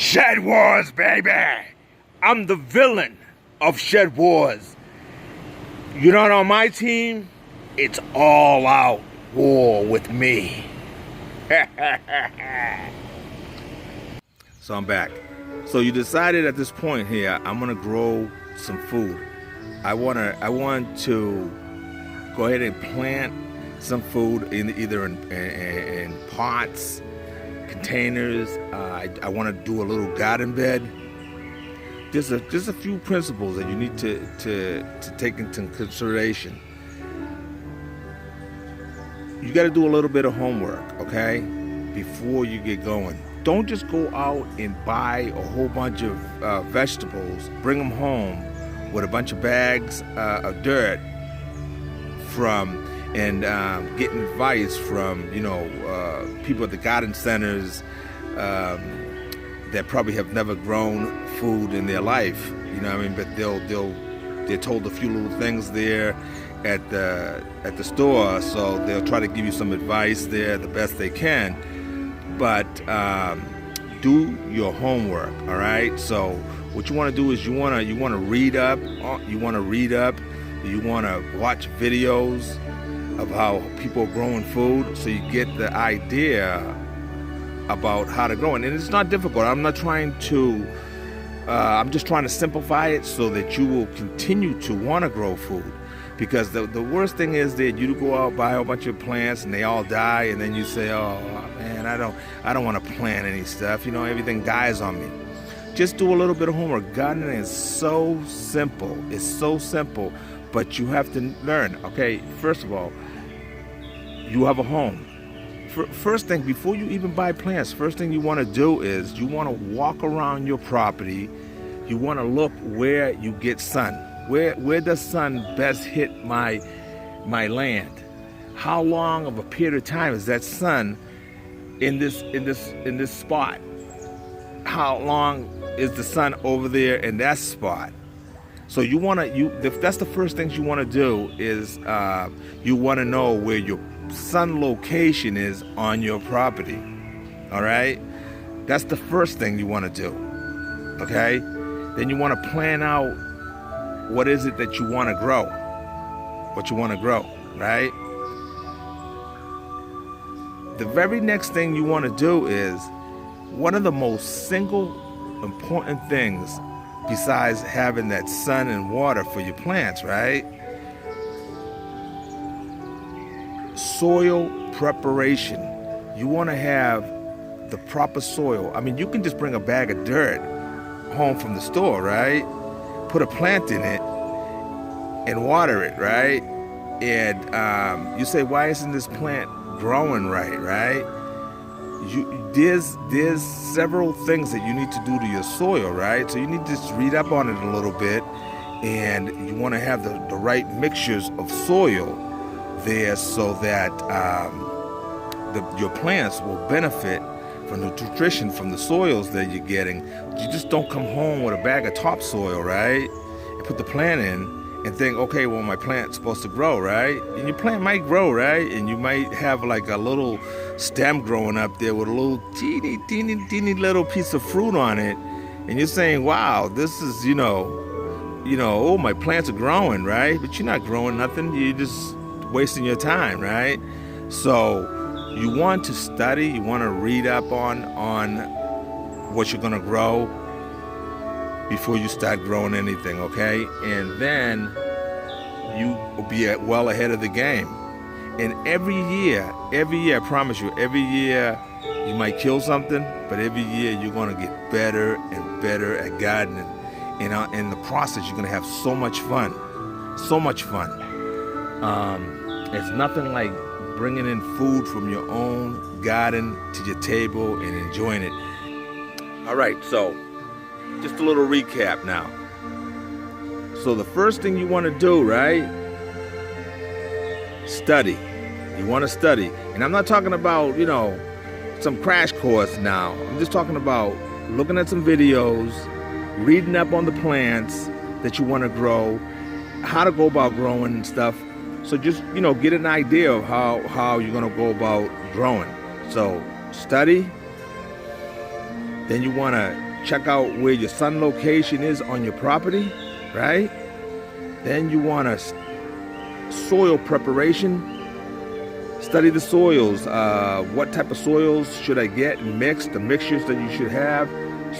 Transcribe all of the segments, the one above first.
Shed Wars, baby! I'm the villain of Shed Wars. You're not on my team? It's all out war with me. So I'm back. So you decided at this point here, I'm gonna grow some food. I want to go ahead and plant some food either in pots, containers. I want to do a little garden bed. Just a few principles that you need to take into consideration. You got to do a little bit of homework, okay, before you get going. Don't just go out and buy a whole bunch of vegetables, bring them home with a bunch of bags of dirt and getting advice from people at the garden centers that probably have never grown food in their life. You know what I mean? But they're told a few little things there at the store, so they'll try to give you some advice there the best they can. But do your homework, all right? So what you want to do is you want to read up. You want to watch videos of how people are growing food, so you get the idea about how to grow it. And it's not difficult. I'm just trying to simplify it so that you will continue to want to grow food. Because the worst thing is that you go out, buy a bunch of plants, and they all die, and then you say, oh man, I don't want to plant any stuff. Everything dies on me. Just do a little bit of homework. Gardening is so simple. It's so simple, but you have to learn. Okay, first of all, you have a home. First thing, before you even buy plants, first thing you want to do is you want to walk around your property. You want to look where you get sun. Where does sun best hit my land? How long of a period of time is that sun in this spot? How long is the sun over there in that spot? So that's the first things you want to do is you want to know where your sun location is on your property. All right? That's the first thing you want to do. Okay? Then you want to plan out what is it that you want to grow. What you want to grow, right? The very next thing you want to do is one of the most single important things besides having that sun and water for your plants, right? Soil preparation. You want to have the proper soil. I mean, you can just bring a bag of dirt home from the store, right? Put a plant in it and water it, right? And you say, why isn't this plant growing right? There's several things that you need to do to your soil, right? So you need to just read up on it a little bit, and you want to have the right mixtures of soil there so that your plants will benefit from the nutrition from the soils that you're getting. You just don't come home with a bag of topsoil, right? And put the plant in and think, okay, well, my plant's supposed to grow, right? And your plant might grow, right? And you might have like a little stem growing up there with a little teeny little piece of fruit on it. And you're saying, wow, this is, oh, my plants are growing, right? But you're not growing nothing. You're just wasting your time, right? So you want to study, you want to read up on what you're going to grow before you start growing anything, okay? And then you will be well ahead of the game. And every year, I promise you, every year you might kill something, but every year you're going to get better and better at gardening. And in the process, you're going to have so much fun. So much fun. It's nothing like bringing in food from your own garden to your table and enjoying it. All right, so just a little recap now. So the first thing you want to do, right? Study. You want to study. And I'm not talking about, some crash course now. I'm just talking about looking at some videos, reading up on the plants that you want to grow, how to go about growing and stuff. So just, get an idea of how you're going to go about growing. So study. Then you want to check out where your sun location is on your property, right? Then you want to soil preparation. Study the soils. What type of soils should I get and mix? The mixtures that you should have,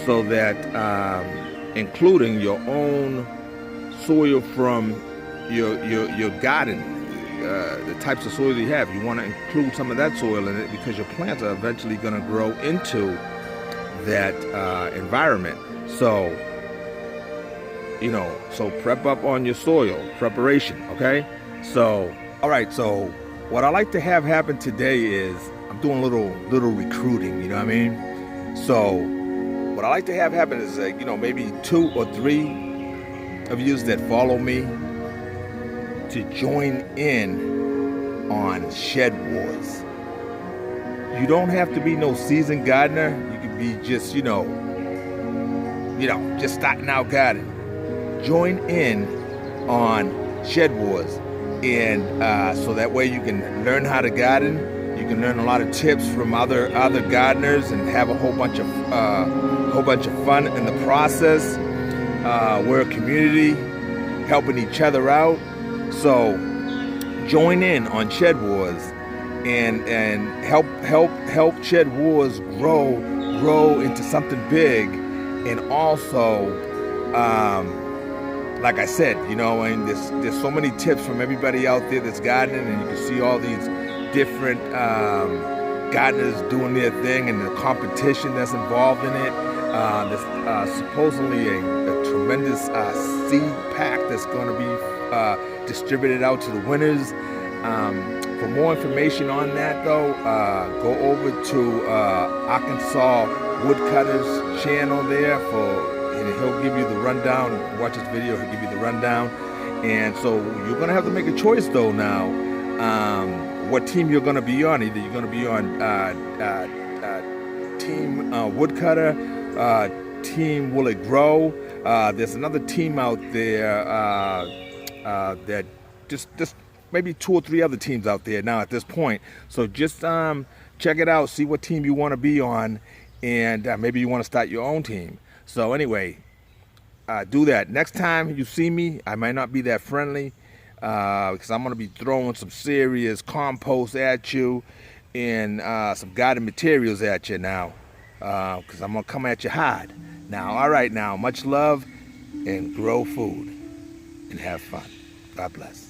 so that including your own soil from your garden, the types of soil you have. You want to include some of that soil in it, because your plants are eventually going to grow into that environment. So, so prep up on your soil preparation, okay? So, all right, so what I like to have happen today is I'm doing a little recruiting, you know what I mean? So what I like to have happen is, maybe 2 or 3 of you that follow me to join in on Shed Wars. You don't have to be no seasoned gardener. You could be just, just starting out gardening. Join in on Shed Wars, and so that way you can learn how to garden. You can learn a lot of tips from other gardeners and have a whole bunch of fun in the process. We're a community helping each other out. So join in on Shed Wars and help Shed Wars grow into something big. And also, like I said, and there's so many tips from everybody out there that's gardening, and you can see all these different gardeners doing their thing and the competition that's involved in it. There's supposedly a tremendous seed pack that's going to be distributed out to the winners. For more information on that, though, go over to Arkansas Woodcutters channel there, and he'll give you the rundown. Watch this video, he'll give you the rundown. And so you're going to have to make a choice, though, now, what team you're going to be on. Either you're going to be on Team Woodcutter, Team Will It Grow. There's another team out there that just maybe 2 or 3 other teams out there now at this point. So just check it out, see what team you want to be on, and maybe you want to start your own team. So anyway, do that. Next time you see me, I might not be that friendly, because I'm going to be throwing some serious compost at you and some garden materials at you now, because I'm going to come at you hard. Now, all right, now, much love, and grow food and have fun. God bless.